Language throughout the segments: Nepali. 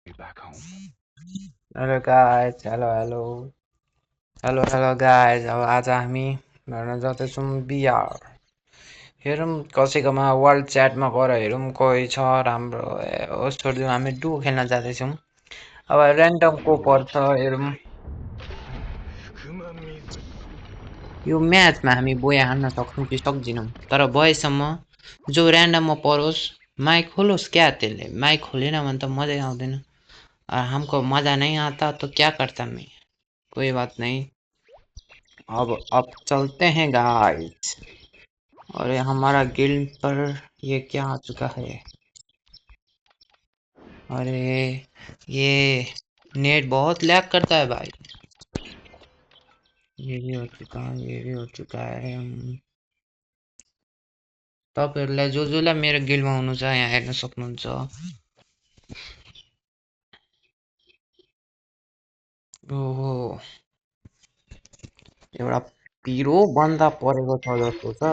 Hello guys, hello guys. अब आज हामी हेर्न जाँदैछौँ बिआर। हेरौँ कसैकोमा वर्ल्ड च्याटमा गएर हेरौँ कोही छ राम्रो। होस् छोडिदिउँ, हामी डु खेल्न जाँदैछौँ। अब ऱ्यान्डम को पर्छ हेरौँ। यो म्याचमा हामी बोया हान्न सक्छौँ कि सक्दिनौँ, तर भएसम्म जो ऱ्यान्डममा परोस् माइक खोलोस् क्या। त्यसले माइक खोलेन भने त मजै आउँदैन। और हमको मजा नहीं आता तो क्या करता मैं। कोई बात नहीं, अब चलते हैं गाइस। और हमारा गिल्ड पर ये क्या आ चुका है। अरे ये नेट बहुत लैग करता है भाई। ये भी हो चुका है, ये भी हो चुका है। तपाईहरुलाई जोलाई मेरो गिल्डमा हुनु छ यहाँ हेर्न सक्नुहुन्छ। ओहो, एउटा पिरो बन्दा परेको छ जस्तो छ।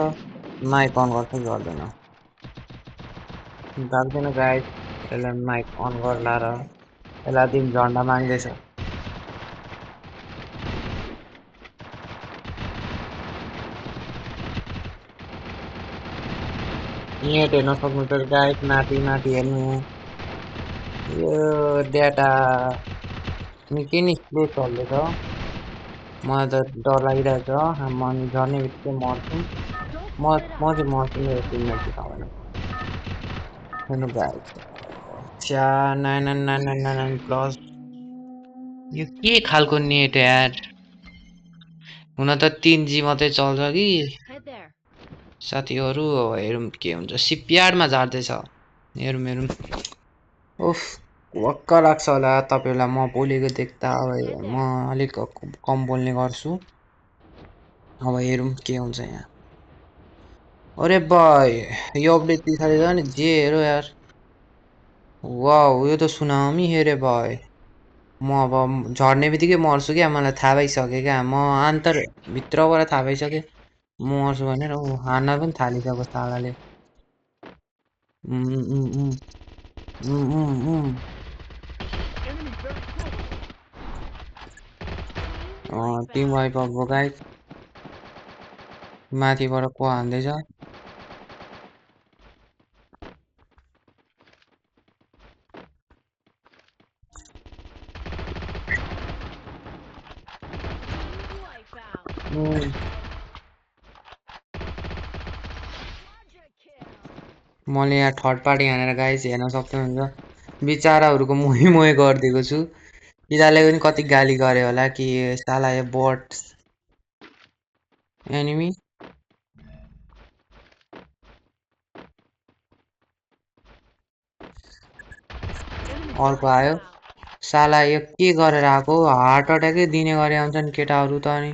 माइक अन गर्छ गर्दैन, लाग्दैन गाइस। यसलाई माइक अन गर्ला र यसलाई दिन झन्डा माग्दैछ। नेट हेर्न सक्नुहुन्छ गाइस, माथि माथि हेर्नु। यो डेटा निकै नै स्लो चल्दैछ। मलाई त डर लागिरहेछ। म झर्ने बित्तिकै मर्छु। म चाहिँ मर्छु, मेरो टिममेट चाहिँ आउँदैन। हेर्नु गाइस, 9999 प्लस। यो के खालको नेट यार। हुन त 3G मात्रै चल्छ कि साथीहरू। हेरौँ के हुन्छ। सिपयार्डमा झार्दैछ। हेरौँ। उफ, वक्क लाग्छ होला तपाईहरुलाई म बोलेको देख्दा। अब म अलिक कम बोल्ने गर्छु। अब हेरौँ के हुन्छ यहाँ। अरे भाइ, यो अपडेट पछाडि छ नि जे हेरो यार। वाउ, यो त सुनामी हेरे भाइ। म अब झर्ने बित्तिकै मर्छु क्या, मलाई थाहा भइसक्यो क्या। म भित्रबाट थाहा भइसक्यो म मर्छु भनेर। हान्न पनि थालिसक्यो सालाले। टिम वाइप अफ भयो गाइस। माथिबाट को हान्दैछ। मैले यहाँ थर्ड पार्टी हानेर गाइस हेर्न सक्नुहुन्छ। बिचाराहरूको मोही गरिदिएको छु। यिनीहरूले पनि कति गाली गरे होला कि साला यो बट एनिमी। अर्को आयो। साला यो के गरेर आएको। हार्ट अट्याकै दिने गरे आउँछन् केटाहरू त। अनि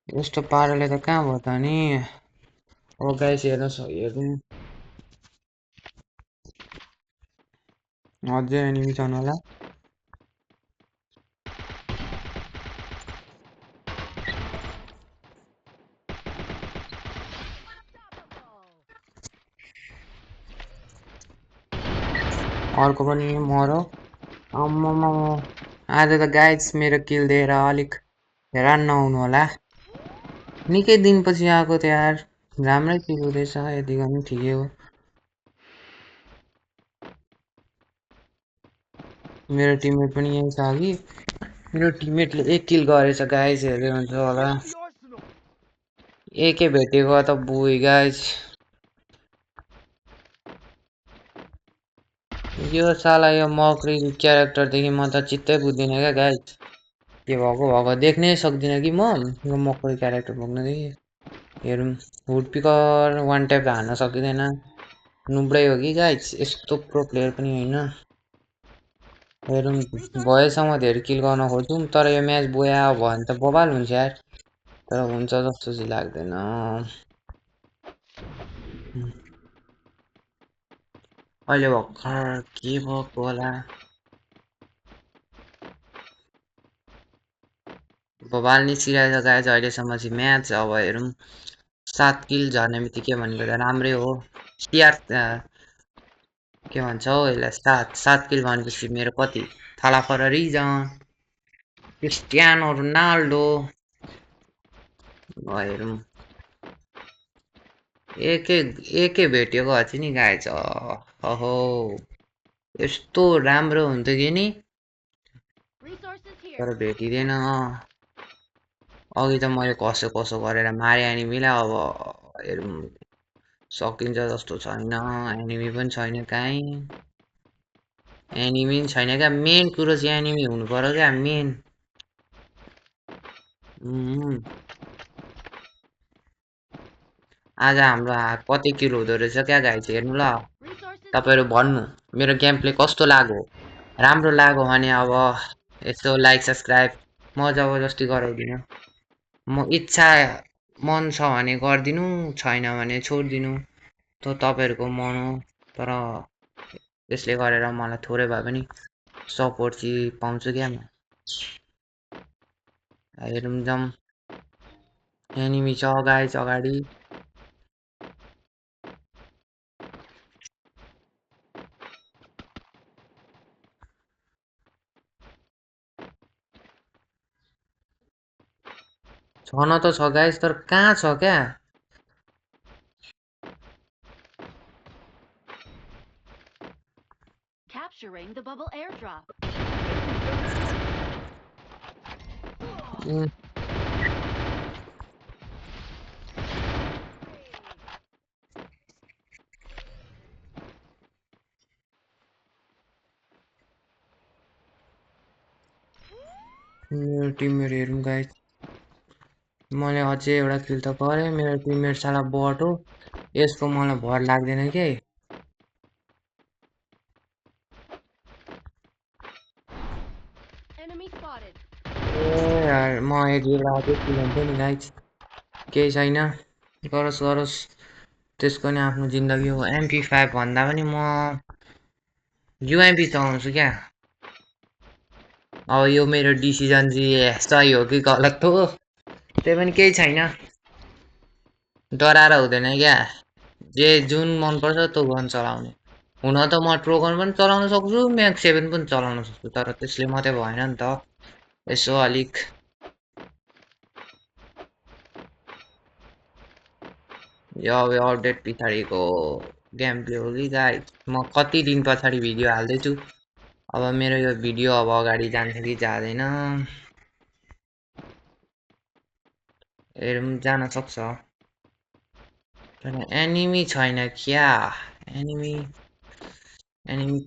यस्तो पाराले त कहाँ भयो त नि। अब गाइस हेर्नु अझै एनिमी छन् होला। अर्को पनि मरो। आम्मामा, आज त गाइस मेरो किल दिएर अलिक हैरान नहुनु होला। निकै दिनपछि आएको त यार। राम्रै किल हुँदैछ, यति पनि ठिकै हो। मेरो टिममेट पनि यही छ कि। मेरो टिममेटले 1 किल गरेछ गाइस, हेर्दै हुन्छ होला। एकै भेटेको त बुई गाइस। यो साला यो मक्री क्यारेक्टरदेखि म त चित्तै बुझ्दिनँ क्या गाइस। के भएको देख्नै सक्दिनँ कि म यो मक्री क्यारेक्टर बोक्नदेखि। हेरौँ, हुडपिकर वान ट्याप हान्न सकिँदैन। नुब्रै हो कि गाइस, यस्तो प्रो प्लेयर पनि होइन। हेरौँ, भएसम्म धेरै किल गर्न खोज्छौँ। तर यो म्याच बोया भयो भने त बबाल हुन्छ यार। तर हुन्छ जस्तो चाहिँ लाग्दैन। अहिले भर्खर के भएको होला। बबाल निस्किरहेछ गाइस अहिलेसम्म चाहिँ म्याच। अब हेरौँ, 7 किल झर्ने बित्तिकै भनेको त राम्रै हो। के भन्छ हौ यसलाई 7 किल भनेपछि मेरो कति थाला फररी क्रिस्टियानो रोनाल्डो हेरौँ एकै भेटेको अझै नि गाएछ अहो यस्तो राम्रो हुन्थ्यो कि नि तर भेटिँदैन अघि त मैले कसो कसो गरेर मारे एनिमीलाई अब हेरौँ सकिन्छ जस्तो छैन एनिमी पनि छैन काहीँ एनिमी पनि छैन क्या मेन कुरो चाहिँ एनिमी हुनु पर्यो क्या मेन आज हाम्रो कति किल हुँदो रहेछ क्या गाइज हेर्नु ल तपाईँहरू भन्नु मेरो गेम प्ले कस्तो लाग्यो राम्रो लाग्यो भने अब यस्तो लाइक सब्सक्राइब म जबरजस्ती गराउँदिनँ म इच्छा मन छ भने गरिदिनु छैन भने छोडिदिनु त तपाईँहरूको मन हो तर त्यसले गरेर मलाई थोरै भए पनि सपोर्ट चाहिँ पाउँछु क्या म हेरौँ जाउँ एनिमी छ गाइज अगाडि छन त छ गाइज तर कहाँ छ क्या Capturing the bubble airdrop. मेरो टिममेट हेरौँ गाइज मैले अझै एउटा किल त गरेँ मेरो टिममेट साला बट हो यसको मलाई भर लाग्दैन के Enemy spotted. ए यार म एक एउटा अझै किल हुन्थ्यो नि गाइज केही छैन गरोस् त्यसको नि आफ्नो जिन्दगी हो MP5 भन्दा पनि म युएमपी चलाउँछु क्या अब यो मेरो डिसिजन चाहिँ सही हो कि गलत हो त्यही पनि केही छैन डराएर हुँदैन क्या जे जुन मनपर्छ त्यो गन चलाउने हुन त म ट्रोगन पनि चलाउन सक्छु म्याक 7 पनि चलाउन सक्छु तर त्यसले मात्रै भएन नि त यसो अलिक यो अब अपडेट पछाडिको गेम प्ले हो कि गाइज म कति दिन पछाडि भिडियो हाल्दैछु अब मेरो यो भिडियो अब अगाडि जान्छ कि जाँदैन हेरौँ जान सक्छ तर एनिमी छैन क्या एनिमी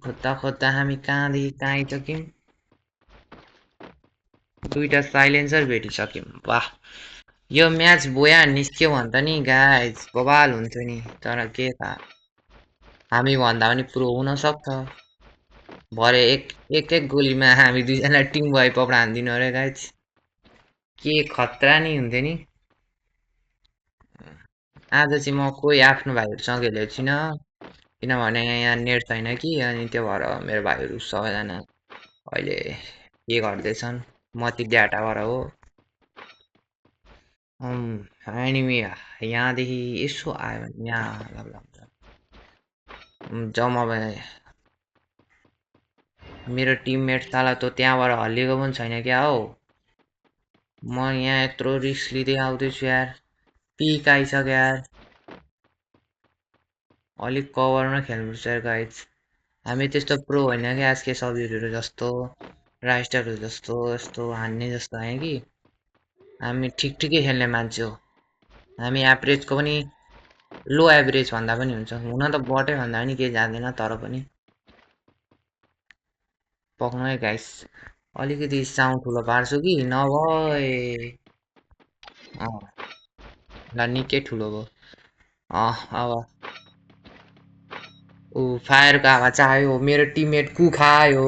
खोज्दा खोज्दा हामी कहाँदेखि कहाँ आइसक्यौँ दुईटा साइलेन्सर भेटिसक्यौँ वाह यो म्याच बोया निस्क्यो भने त नि गाइज बवाल हुन्थ्यो नि तर के थाहा हामी भन्दा पनि प्रो हुन सक्छ भरे एक गोलीमा हामी दुईजना टिम वाइप आउट हान्दिनु अरे गाइज के खतरा नि हुन्थ्यो नि आज चाहिँ म कोही आफ्नो भाइहरूसँग खेलेको छुइनँ किनभने यहाँ नेट छैन कि अनि त्यो भएर मेरो भाइहरू सबैजना अहिले के गर्दैछन् मती ड्याटाबाट हो एनिमी यहाँदेखि यसो आयो भने यहाँ जम्मा भए मेरो टिममेट साला त त्यहाँबाट हल्लिएको पनि छैन क्या हौ म यहाँ यत्रो रिस्क लिँदै आउँदैछु यार पिक आइसक्यो यार अलिक कभरमा खेल्नुपर्छ यार गाइज हामी त्यस्तो प्रो होइन कि आज के सब्जीहरू जस्तो राइस्टरहरू जस्तो यस्तो हान्ने जस्तो होइन कि हामी ठिकै खेल्ने मान्छे हो हामी एभरेजको पनि लो एभरेज भन्दा पनि हुन्छ हुन त बटै भन्दा पनि केही जान्दैन तर पनि पक्नु है गाइस अलिकति साउन्ड ठुलो पार्छु कि नभए ल निकै ठुलो भयो अब फायरको आवाज आयो मेरो टिममेट कुखायो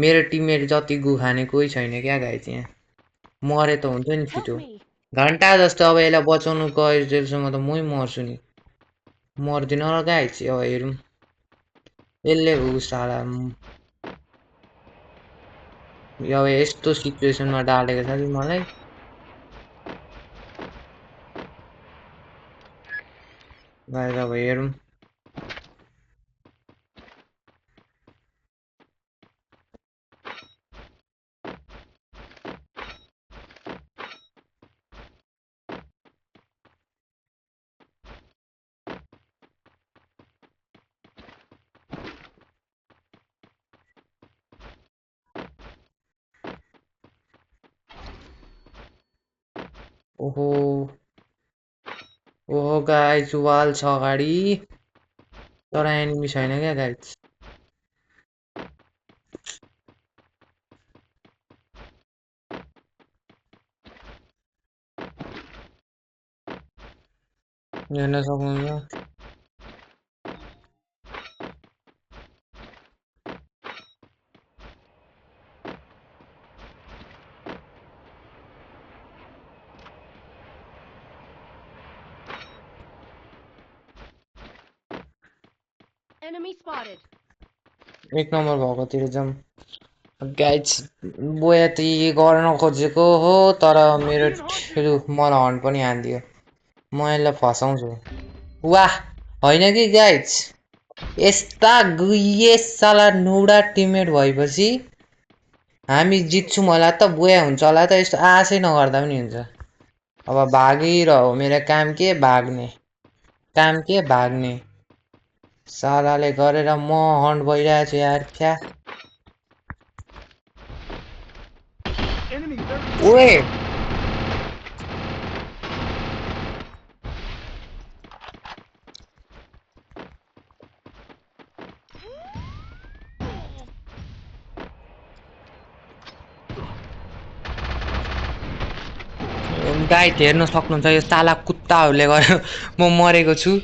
मेरो टिममेट जति गुखाने कोही छैन क्या गाइस यहाँ मरे त हुन्थ्यो नि छिटो घन्टा जस्तो अब यसलाई बचाउनु गएसम्म त मै मर्छु नि मर्दिन र गाइस अब हेरौँ यसले साला अब यस्तो सिचुएसनमा डालेको छ कि मलाई गाइस अब हेरौँ ओहो ओहो गाइज वाल छ अगाडि तर एनिमी छैन क्या गाइज हेर्न सक्नुहुन्छ Enemy spotted. एक नम्बर भएकोतिर जाउँ गाइज बोया त गर्न खोजेको हो तर मेरो ठेलु मलाई हर्न पनि हानिदियो म यसलाई फसाउँछु वाह होइन कि गाइज यस्ता गुइए साला नौडा टिममेट भएपछि हामी जित्छौँ होला त बोया हुन्छ होला त यस्तो आशै नगर्दा पनि हुन्छ अब भागिरह मेरो काम के भाग्ने सालाले गरेर म हन्ट भइरहेको छु यार फ्या ओए गाइड हेर्न सक्नुहुन्छ यो साला कुत्ताहरूले गर्यो म मरेको छु